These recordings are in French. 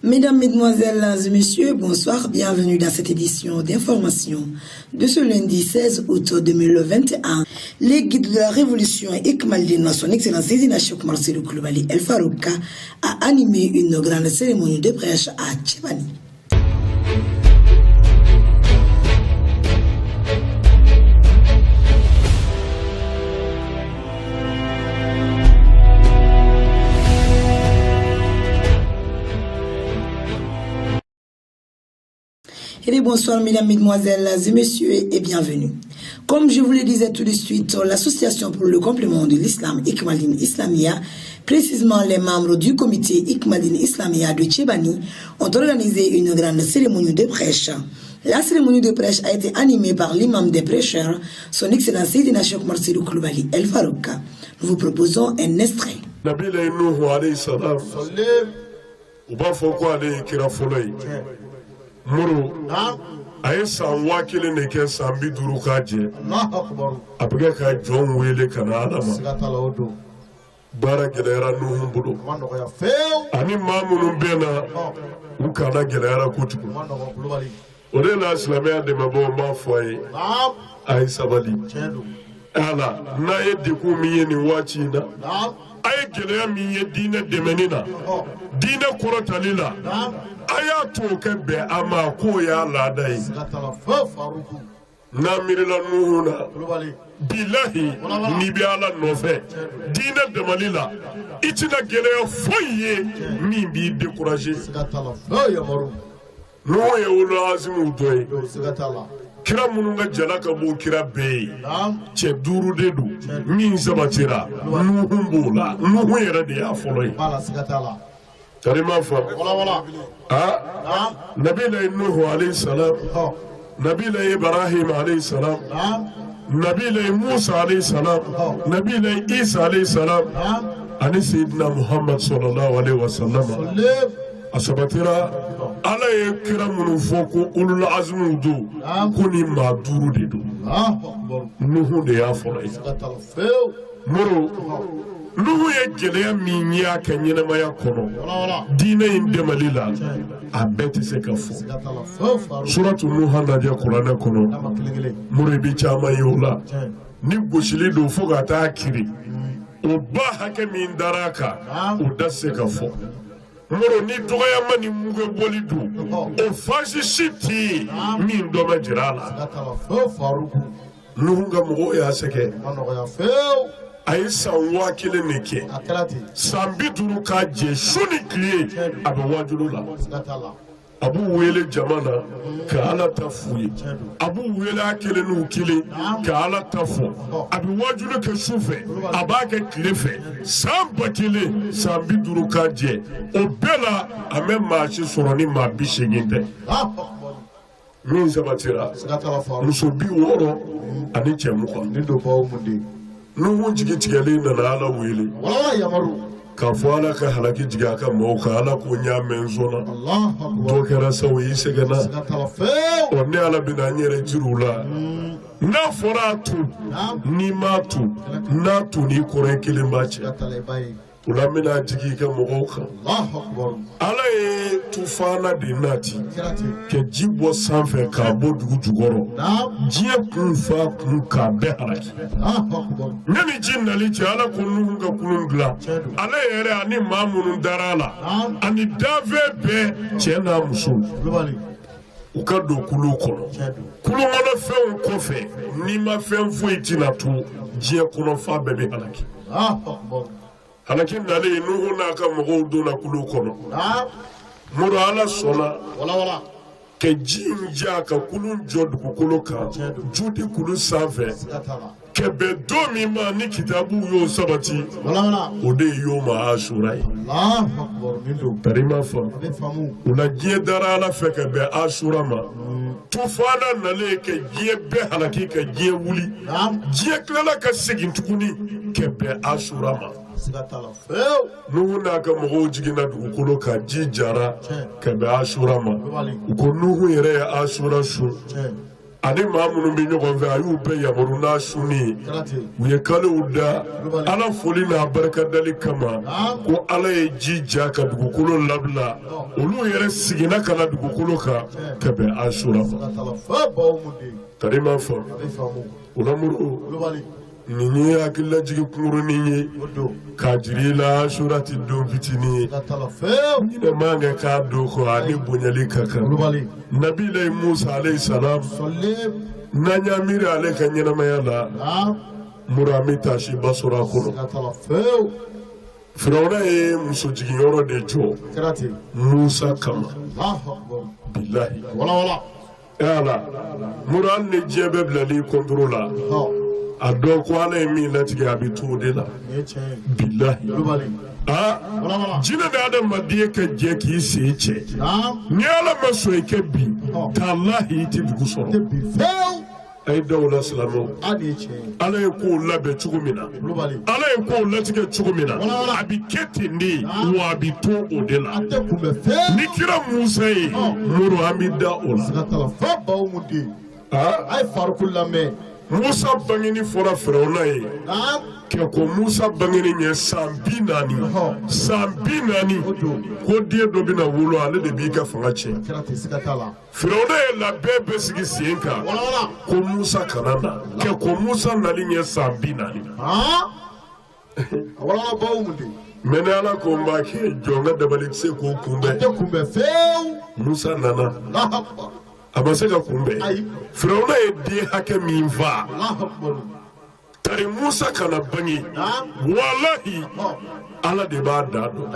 Mesdames, Mesdemoiselles et Messieurs, bonsoir, bienvenue dans cette édition d'information de ce lundi 16 août 2021. Les guides de la révolution Ikmaldine, son excellence Zézina Cheikh Marcelo Koulibaly El Farouka, a animé une grande cérémonie de prêche à Tchébani. Et bonsoir mesdames, mesdemoiselles et messieurs et bienvenue. Comme je vous le disais tout de suite, l'association pour le complément de l'islam Ikmaldine Islamia, précisément les membres du comité Ikmaldine Islamia de Tchébani, ont organisé une grande cérémonie de prêche. La cérémonie de prêche a été animée par l'imam des prêcheurs, son excellence Zézina Cheikh Marcelo Koulibaly El Farouka. Nous vous proposons un extrait. Muru aye san wakile ne ke san bi duru ka je abuga ka jon wele kana adama bara gelera nuhun budo ani mamunu bena u kana gelera kutuku ore la islamia de mabo ma foye ay sabali ala na ye deku miye ni wachi na ay gelera miye dina demenina dina korotalila aya to kebe ama ko ya ladai na mirila nuhuna bilahi ni bi ala nofe dina de malila itina gele foye mi bi décourager no ye wala azimu doy kira mununga jalaka bo kira be che duru dedu min sabatira nuhumbola nuhu yera de ya foloi Karima fa Nabi Nuh alayhi salam, Nabi Ibrahim alayhi salam, Nabi Musa alayhi salam, Nabi Isa alayhi salam, ani Sayyidina Muhammad sallallahu alayhi wa sallam. Asabatira ala ye kira munu foko ulul azmu do kuni maduru de do. Nuhu de ya fola. Muru Nuhu ye geleya minya kanyena maya kono dina indemalila abeti sekafo suratu Nuh ndaje Qur'ana kono muribi chama yola ni goshili do foga ta akiri uba hake min daraka udase kafo muro ni doya mani muge bolidu o fashi shiti min do majirala Nuhu ga mugo ya seke ayi san wakile neke san biduru ka je suni kliye abe wajulu la abu wele jamana ka ala tafuye abu wele akele nu kile ka ala tafu abe wajulu ke sufe abake klife san bakile san biduru ka je o bela ame maashi soroni ma bisheginde min sabatira muso bi woro ani chemuka nindo ba umundi Nuhu jigi tigeli na ala wele ka fo ala ka halaki jiga ka mo ka ala ko nya menzona to kera sawi segana o ne ala bina nyere jirula na foratu ni matu na tu ni kore kilimbache ula mina jigi ka mo ka ala e tufana de nati ke jibo sanfe ka bodu jugoro jie kun fa kun ka be haraki nani jinna li ala kunu ga kunungla ala yere ani mamunun darala ani dave be chena musul ukado kulu kono kulu ngona fe on kofe ni ma fe fo itina tu jie kono fa bebe haraki halakin dale Nuhu na ka mo do na kulu kono muro ala sona ke jinja ka kulun jodu kulu ka judi kulu save ke be do mi ma ni kitabu yo sabati ode yo ma ashura tarima fa una gie dara ala fe ke be ashura ma tufana na le ke gie be halaki ke gie wuli gie klela ka sigin tukuni ke be ashura ma Nuhu na ka mo jigina du kulu ka jijara ke be ashura ma ko Nuhu yere ya ashura shu ani maa minnu bɛ ɲɔgɔn fɛ a y'u bɛɛ yamaru n'a suni u ye kalew da ala foli n'a barikadali kama ko ala ye ji ja ka dugukolo labila olu yɛrɛ siginna ka na dugukolo kan ka bɛn asura ma tarima fɔ ulamuru nin ye hakililajigi kunkurunin ye k'a jiri la asura ti don fitinin ye ɲinɛ man kɛ k'a don kɔ ani bonyali ka kan nabila Musa alayhi salam n'an y'a miiri ale ka ɲɛnamaya la muru an bɛ taasi ba sɔrɔ a kɔnɔ Firawuna ye muso jigiyɔrɔ de jɔ Musa kama bilahi ala muru an ni diɲɛ bɛɛ bilali kɔntoro la a dɔn ko ala ye min latigɛ a bɛ to o de la bilahi jinɛ de adamaden ka jɛ k'i sen cɛ ni ala ma sɔn i kɛ bi k'alahi i tɛ dugu sɔrɔ a ye daw la silamɛw ala ye kow labɛn cogo min na ala ye kow latigɛ cogo min na a bɛ kɛ ten de wa a bɛ to o de la ni kira Musa ye muru an bɛ da o la Musa bangeni fɔra Firawuna ye kɛ ko Musa bangeni ɲɛ san 40 san 40 ko den dɔ bɛna wolo ale de b'i ka fanga tiɲɛ Firawuna ye labɛn bɛɛ sigi sen kan ko Musa kana na kɛ ko Musa nali ɲɛ san 40 mɛ ni ala ko n b'a kɛ jɔn ka dabali tɛ se k'o kunbɛn Musa nana a ma se ka kunbɛn Firawuna ye den hakɛ min fa tari Musa kana bange walahi ala de b'a da dɔn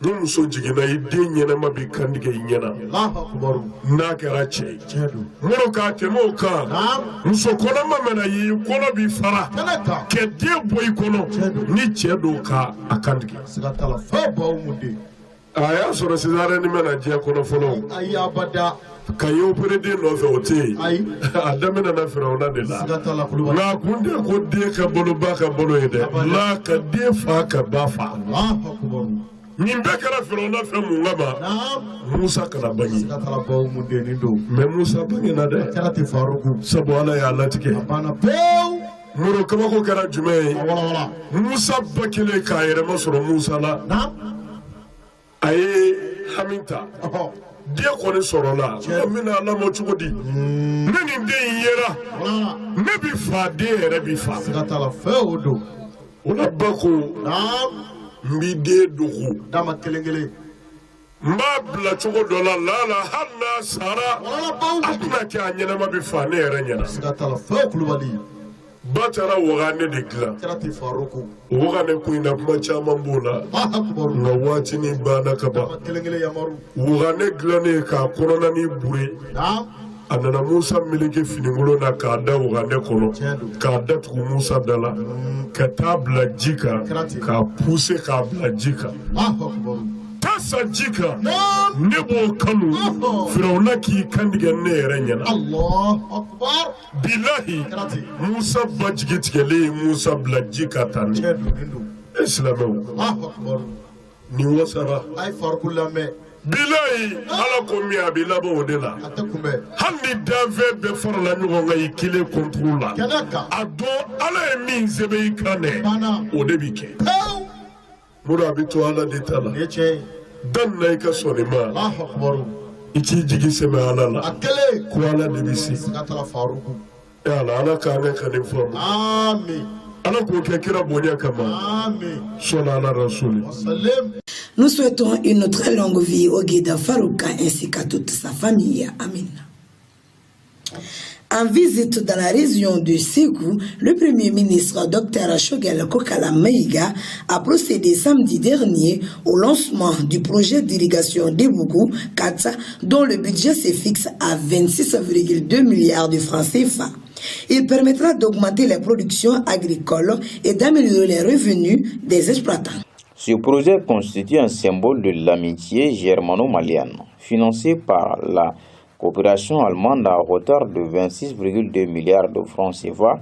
ni muso jiginna i den ɲɛnama bɛ kantigɛ i ɲɛna n'a kɛra cɛ ye muru k'a tɛmɛ o kan muso kɔnɔma mana ye kɔnɔ b'i fara kɛ den bɔ i kɔnɔ ni cɛ dɔw ka a kantigɛ a y'a sɔrɔ César ni mana diɲɛ kɔnɔ fɔlɔ ka ye opéré den nɔfɛ o tɛ yen a daminɛna Firawuna de la nka a kun tɛ ko den ka balo ba ka balo ye dɛ la ka den fa ka ba fa nin bɛɛ kɛra Firawuna fɛ mun kama Musa kana bange mɛ Musa bangena dɛ sabu ala y'a latigɛ muru kabako kɛra jumɛn ye Musa ba kelen k'a yɛrɛma sɔrɔ Musa la a ye hami ta den kɔni sɔrɔla n bɛna lamɔ cogo di ne nin den in yera ne bi fa den yɛrɛ bi fa o la ba ko n b'i den dogo n b'a bila cogo dɔ la lala hali n'a sara a tɛna kɛ a ɲɛnama bi fa ne yɛrɛ ɲɛna ba taara wagane de dilan o wagane ko in na kuma caman b'o la nka waatinin banna ka ban wagane dilannen k'a kɔnɔna ni bure a nana Musa meleke finikolon na k'a da wagane kɔnɔ k'a datugu Musa da la ka taa bila ji kan k'a pousse k'a bila ji kan tasa ji kan ne b'o kanu Firawuna k'i kantigɛ ne yɛrɛ ɲɛna bilahi Musa ba jigi tigɛlen Musa bila ji ka tan e silamɛw ni wasara bilahi ala ko min a b'i labɔ o de la hali ni danfɛn bɛɛ farala ɲɔgɔn kan i kelen kɔnturu la a dɔn ala ye min sɛbɛn i kan dɛ o de bi kɛ muru a bɛ to ala de ta la dan na i ka sɔnni ma i k'i jigi sɛbɛn ala la ko ala de bɛ se ala k'an kɛ ka nin faamu ala k'o kɛ kira bonya kama sɔnna ala rasuli. Nous souhaitons une très longue vie au guide Farouka ainsi qu'à toute sa famille. Amen. En visite dans la région de Ségou, le Premier ministre Dr Shogel Kokala Maïga a procédé samedi dernier au lancement du projet d'irrigation d'Ebougou Kata, dont le budget se fixe à 26,2 milliards de francs CFA. Il permettra d'augmenter les productions agricoles et d'améliorer les revenus des exploitants. Ce projet constitue un symbole de l'amitié germano-malienne, financé par la coopération allemande à hauteur de 26,2 milliards de francs CFA.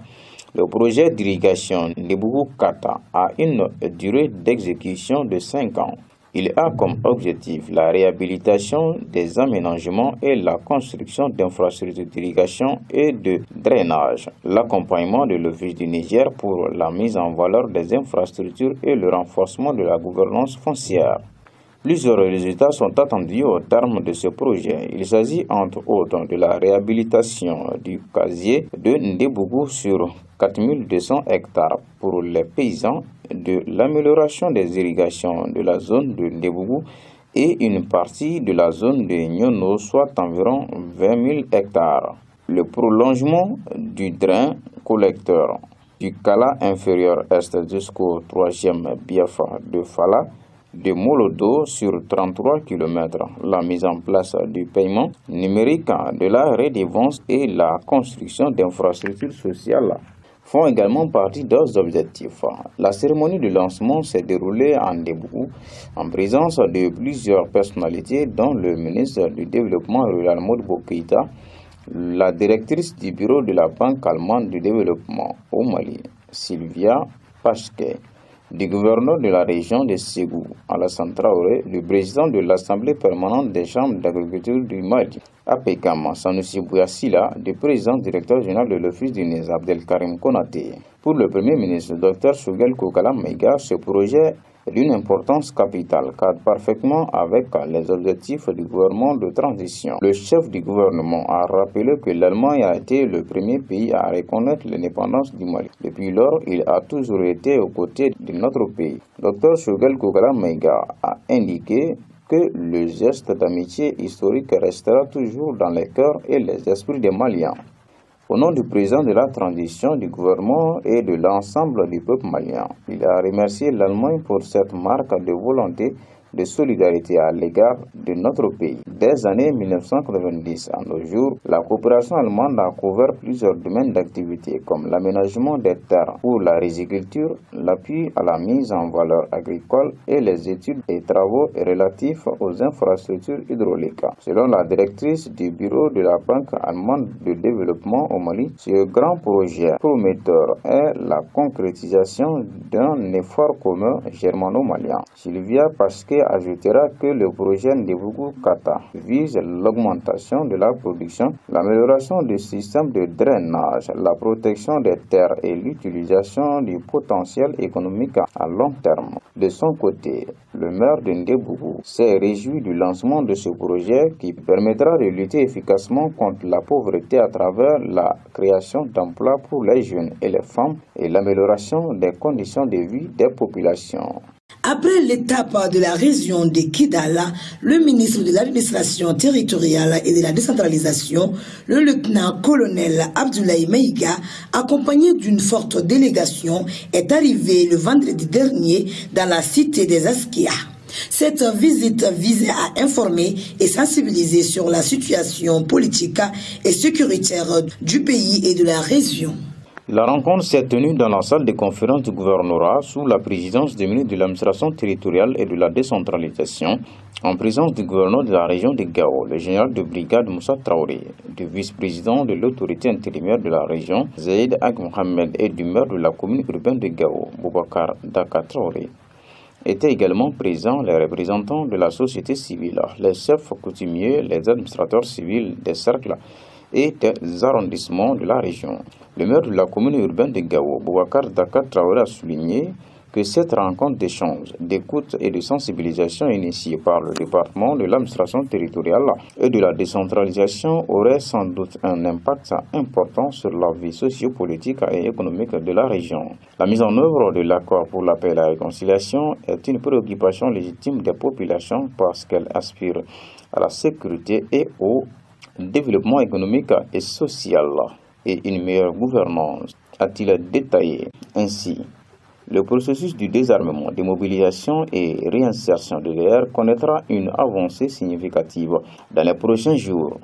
Le projet d'irrigation d'Ebougou Kata a une durée d'exécution de 5 ans. Il a comme objectif la réhabilitation des aménagements et la construction d'infrastructures d'irrigation et de drainage, l'accompagnement de l'Office du Niger pour la mise en valeur des infrastructures et le renforcement de la gouvernance foncière. Plusieurs résultats sont attendus au terme de ce projet. Il s'agit entre autres de la réhabilitation du casier de Ndebougou sur 4200 hectares pour les paysans, de l'amélioration des irrigations de la zone de Ndebougou et une partie de la zone de Nyono, soit environ 20 000 hectares. Le prolongement du drain collecteur du Kala inférieur est jusqu'au 3e Biafa de Fala, de Molodo sur 33 km, la mise en place du paiement numérique de la redevance et la construction d'infrastructures sociales font également partie d'autres objectifs. La cérémonie de lancement s'est déroulée en Ndebougou en présence de plusieurs personnalités dont le ministre du Développement rural Modibo Keïta, la directrice du bureau de la Banque allemande du développement au Mali, Sylvia Pachke, du gouverneur de la région de Ségou, Alassane Traoré, le président de l'Assemblée permanente des chambres d'agriculture du Mali, APECAM, Sanoussi Bouyassila, du président directeur général de l'Office du Niger, Abdelkarim Konaté. Pour le Premier ministre, Dr Choguel Kokala Maïga, ce projet est d'une importance capitale, cadre parfaitement avec les objectifs du gouvernement de transition. Le chef du gouvernement a rappelé que l'Allemagne a été le premier pays à reconnaître l'indépendance du Mali. Depuis lors, il a toujours été aux côtés de notre pays. Dr Choguel Kokala Maïga a indiqué que le geste d'amitié historique restera toujours dans les cœurs et les esprits des Maliens. Au nom du président de la transition du gouvernement et de l'ensemble du peuple malien, il a remercié l'Allemagne pour cette marque de volonté de solidarité à l'égard de notre pays. Des années 1990 à nos jours, la coopération allemande a couvert plusieurs domaines d'activité comme l'aménagement des terres ou la riziculture, l'appui à la mise en valeur agricole et les études et travaux relatifs aux infrastructures hydrauliques. Selon la directrice du bureau de la Banque allemande de développement au Mali, ce grand projet prometteur est la concrétisation d'un effort commun germano-malien. Sylvia Pasquet ajoutera que le projet Ndebougou Kata vise l'augmentation de la production, l'amélioration du système de drainage, la protection des terres et l'utilisation du potentiel économique à long terme. De son côté, le maire de Ndebougou s'est réjoui du lancement de ce projet qui permettra de lutter efficacement contre la pauvreté à travers la création d'emplois pour les jeunes et les femmes et l'amélioration des conditions de vie des populations. Après l'étape de la région de Kidala, le ministre de l'administration territoriale et de la décentralisation, le lieutenant-colonel Abdoulaye Maïga, accompagné d'une forte délégation, est arrivé le vendredi dernier dans la cité des Askia. Cette visite visait à informer et sensibiliser sur la situation politique et sécuritaire du pays et de la région. La rencontre s'est tenue dans la salle de conférence du gouvernorat sous la présidence du ministre de l'administration territoriale et de la décentralisation, en présence du gouverneur de la région de Gao, le général de brigade Moussa Traoré, du vice-président de l'autorité intérimaire de la région, Zaïd Ag Mohamed, et du maire de la commune urbaine de Gao, Boubacar Daka Traoré. Étaient également présents les représentants de la société civile, les chefs coutumiers, les administrateurs civils des cercles et des arrondissements de la région. Le maire de la commune urbaine de Gao, Boubacar Daka Traoré, a souligné que cette rencontre d'échange, d'écoute et de sensibilisation initiée par le département de l'administration territoriale et de la décentralisation aurait sans doute un impact important sur la vie sociopolitique et économique de la région. La mise en œuvre de l'accord pour la paix et la réconciliation est une préoccupation légitime des populations parce qu'elle aspire à la sécurité et au développement économique et social et une meilleure gouvernance, a-t-il détaillé. Ainsi, le processus du désarmement, démobilisation et réinsertion de l'ER connaîtra une avancée significative dans les prochains jours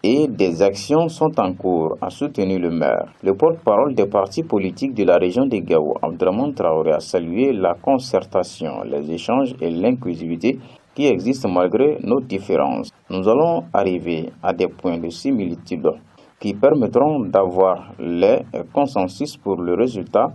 et des actions sont en cours, a soutenu le maire. Le porte-parole des partis politiques de la région de Gao, Abdraman Traoré, a salué la concertation, les échanges et l'inclusivité qui existent malgré nos différences. Nous allons arriver à des points de similitude qui permettront d'avoir les consensus pour le résultat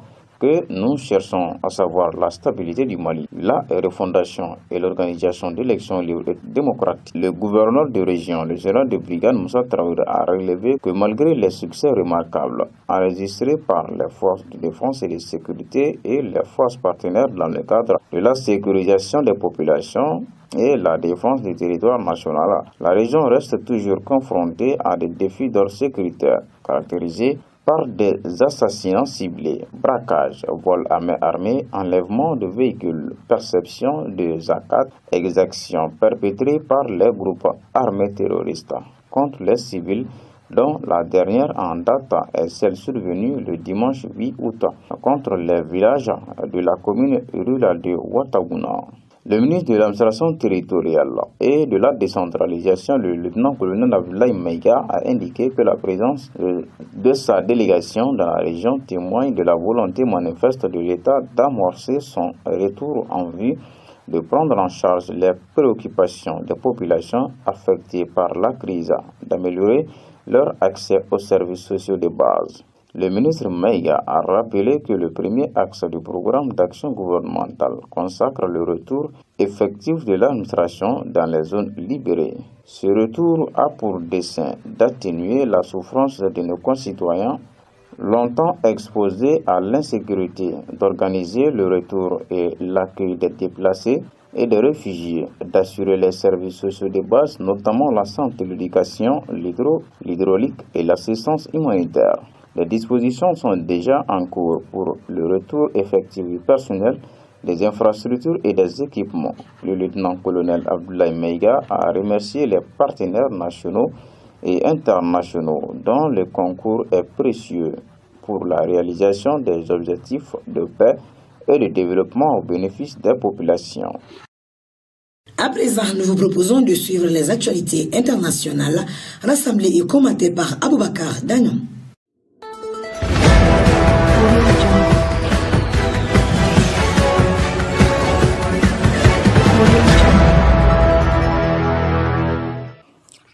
que nous cherchons, à savoir la stabilité du Mali, la refondation et l'organisation d'élections libres et démocratiques. Le gouverneur de région, le général de brigade Moussa Traoré, a relevé que malgré les succès remarquables enregistrés par les forces de défense et de sécurité et les forces partenaires dans le cadre de la sécurisation des populations et la défense du territoire national, la région reste toujours confrontée à des défis d'ordre sécuritaire caractérisés par des assassinats ciblés, braquages, vols à main armée, enlèvement de véhicules, perception de zakat, exactions perpétrées par les groupes armés terroristes contre les civils, dont la dernière en date est celle survenue le dimanche 8 août contre les villages de la commune rurale de Ouattaguna. Le ministre de l'administration territoriale et de la décentralisation, le lieutenant-colonel Abdoulaye Maïga, a indiqué que la présence de sa délégation dans la région témoigne de la volonté manifeste de l'État d'amorcer son retour en vue de prendre en charge les préoccupations des populations affectées par la crise, d'améliorer leur accès aux services sociaux de base. Le ministre Maïga a rappelé que le premier axe du programme d'action gouvernementale consacre le retour effectif de l'administration dans les zones libérées. Ce retour a pour dessein d'atténuer la souffrance de nos concitoyens longtemps exposés à l'insécurité, d'organiser le retour et l'accueil des déplacés et des réfugiés, d'assurer les services sociaux de base, notamment la santé, l'éducation, l'hydraulique et l'assistance humanitaire. Les dispositions sont déjà en cours pour le retour effectif du personnel, des infrastructures et des équipements. Le lieutenant-colonel Abdoulaye Maïga a remercié les partenaires nationaux et internationaux dont le concours est précieux pour la réalisation des objectifs de paix et de développement au bénéfice des populations. À présent, nous vous proposons de suivre les actualités internationales rassemblées et commentées par Aboubakar Dagnon.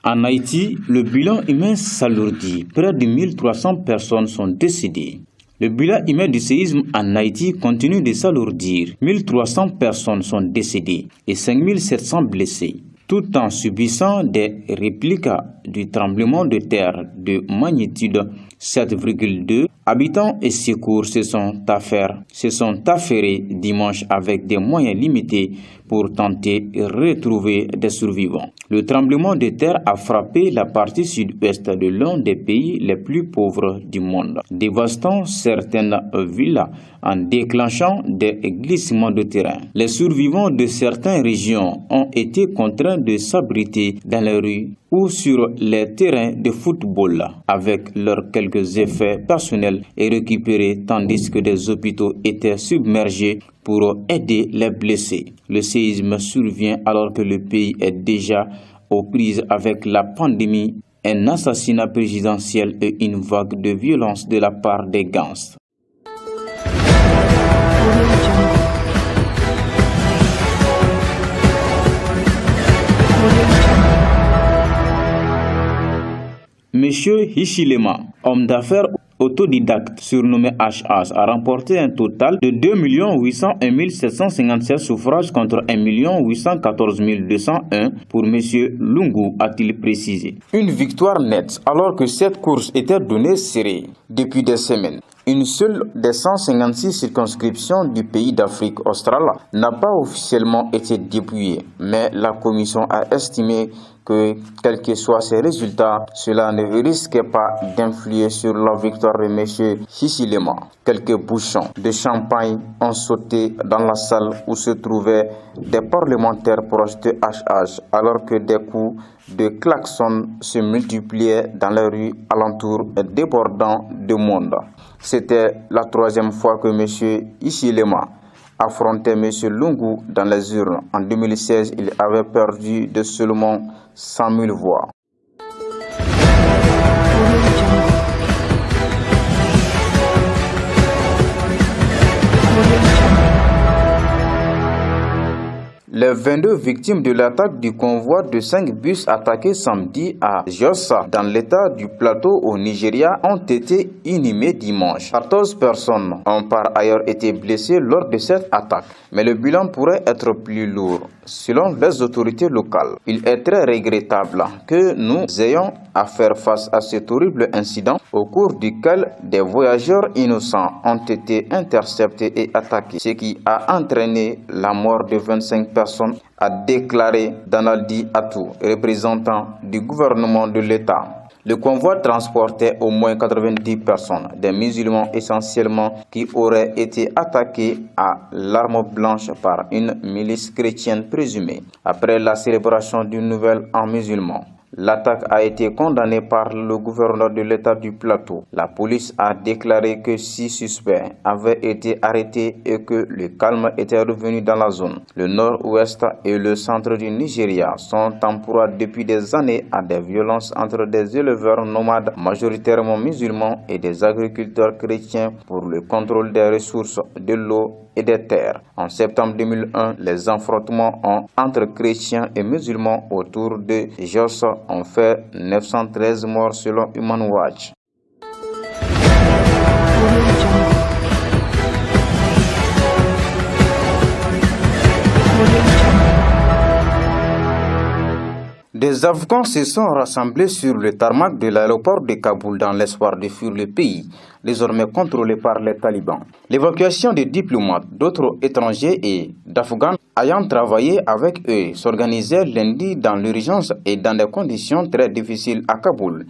En Haïti, le bilan humain s'alourdit. Près de 1300 personnes sont décédées. Le bilan humain du séisme en Haïti continue de s'alourdir. 1300 personnes sont décédées et 5700 blessées, tout en subissant des répliques du tremblement de terre de magnitude 7,2. Habitants et secours se sont affairés dimanche avec des moyens limités pour tenter de retrouver des survivants. Le tremblement de terre a frappé la partie sud-ouest de l'un des pays les plus pauvres du monde, dévastant certaines villes en déclenchant des glissements de terrain. Les survivants de certaines régions ont été contraints de s'abriter dans les rues ou sur les terrains de football avec leurs quelques effets personnels et récupérés, tandis que des hôpitaux étaient submergés pour aider les blessés. Le séisme survient alors que le pays est déjà aux prises avec la pandémie, un assassinat présidentiel et une vague de violence de la part des gangs. Monsieur Hichilema, homme d'affaires autodidacte surnommé HH, a remporté un total de 2 801 757 suffrages contre 1 814 201 pour M. Lungu, a-t-il précisé. Une victoire nette alors que cette course était donnée serrée depuis des semaines. Une seule des 156 circonscriptions du pays d'Afrique australe n'a pas officiellement été dépouillée, mais la commission a estimé que, quels que soient ces résultats, cela ne risque pas d'influer sur la victoire de M. Hichilema. Quelques bouchons de champagne ont sauté dans la salle où se trouvaient des parlementaires proches de HH, alors que des coups de klaxon se multipliaient dans les rues alentours débordant de monde. C'était la troisième fois que M. Hichilema affrontait M. Lungu dans les urnes. En 2016, il avait perdu de seulement 100 000 voix. Les 22 victimes de l'attaque du convoi de 5 bus attaqués samedi à Jos, dans l'état du Plateau au Nigeria, ont été inhumées dimanche. 14 personnes ont par ailleurs été blessées lors de cette attaque, mais le bilan pourrait être plus lourd. Selon les autorités locales, il est très regrettable que nous ayons à faire face à cet horrible incident au cours duquel des voyageurs innocents ont été interceptés et attaqués, ce qui a entraîné la mort de 25 personnes, a déclaré Danaldi Atou, représentant du gouvernement de l'État. Le convoi transportait au moins 90 personnes, des musulmans essentiellement, qui auraient été attaqués à l'arme blanche par une milice chrétienne présumée. Après la célébration du Nouvel An musulman, l'attaque a été condamnée par le gouverneur de l'État du Plateau. La police a déclaré que 6 suspects avaient été arrêtés et que le calme était revenu dans la zone. Le nord-ouest et le centre du Nigeria sont en proie depuis des années à des violences entre des éleveurs nomades majoritairement musulmans et des agriculteurs chrétiens pour le contrôle des ressources de l'eau et des terres. En septembre 2001, les affrontements entre chrétiens et musulmans autour de Jos ont fait 913 morts selon Human Watch. Des Afghans se sont rassemblés sur le tarmac de l'aéroport de Kaboul dans l'espoir de fuir le pays, désormais contrôlé par les talibans. L'évacuation des diplomates, d'autres étrangers et d'Afghans ayant travaillé avec eux s'organisait lundi dans l'urgence et dans des conditions très difficiles à Kaboul,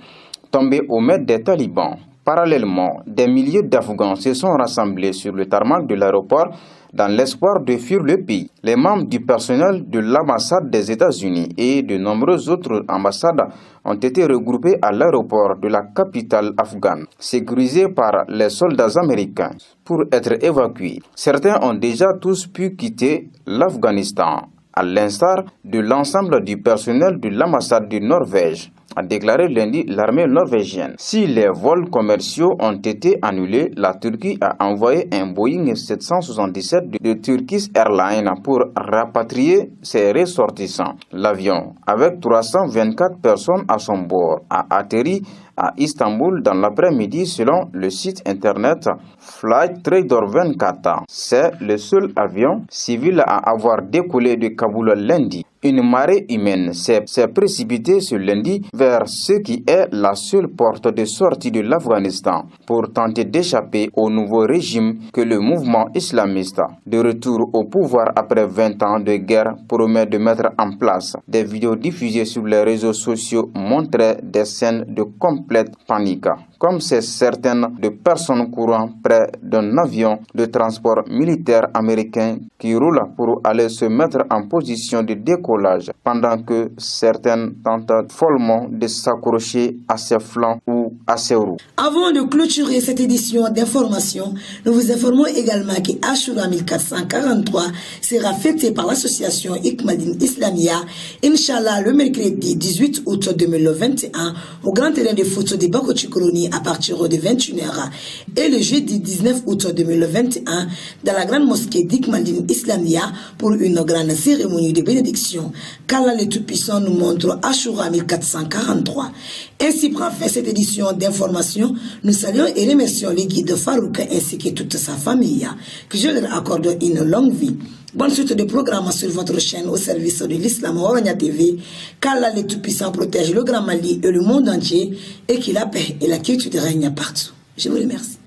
tombé au maître des talibans. Parallèlement, des milliers d'Afghans se sont rassemblés sur le tarmac de l'aéroport dans l'espoir de fuir le pays. Les membres du personnel de l'ambassade des États-Unis et de nombreuses autres ambassades ont été regroupés à l'aéroport de la capitale afghane, sécurisé par les soldats américains pour être évacués. Certains ont déjà tous pu quitter l'Afghanistan, à l'instar de l'ensemble du personnel de l'ambassade de Norvège, a déclaré lundi l'armée norvégienne. Si les vols commerciaux ont été annulés, la Turquie a envoyé un Boeing 777 de Turkish Airlines pour rapatrier ses ressortissants. L'avion, avec 324 personnes à son bord, a atterri à Istanbul dans l'après-midi selon le site internet Flight Trader 24. C'est le seul avion civil à avoir décollé de Kaboul lundi. Une marée humaine s'est précipitée ce lundi vers ce qui est la seule porte de sortie de l'Afghanistan pour tenter d'échapper au nouveau régime que le mouvement islamiste, de retour au pouvoir après 20 ans de guerre, promet de mettre en place. Des vidéos diffusées sur les réseaux sociaux montraient des scènes de complète panique, comme c'est certaines de personnes courant près d'un avion de transport militaire américain qui roule pour aller se mettre en position de décollage, pendant que certaines tentent follement de s'accrocher à ses flancs ou à ses roues. Avant de clôturer cette édition d'information, nous vous informons également que Ashura 1443 sera fêté par l'association Ikmaline Islamia, Inch'Allah, le mercredi 18 août 2021 au grand terrain de foot de Bakochi-Koloni à partir de 21h et le jeudi 19 août 2021 dans la grande mosquée d'Ikmaline Islamia pour une grande cérémonie de bénédiction. qu'Allah le Tout-Puissant nous montre Ashura 1443. Ainsi prend fin cette édition d'information. Nous saluons et remercions les guides Farouk ainsi que toute sa famille. Que je leur accorde une longue vie. Bonne suite de programmes sur votre chaîne au service de l'Islam Orania TV. Qu'Allah le Tout-Puissant protège le Grand Mali et le monde entier et que la paix et la quiétude règnent partout. Je vous remercie.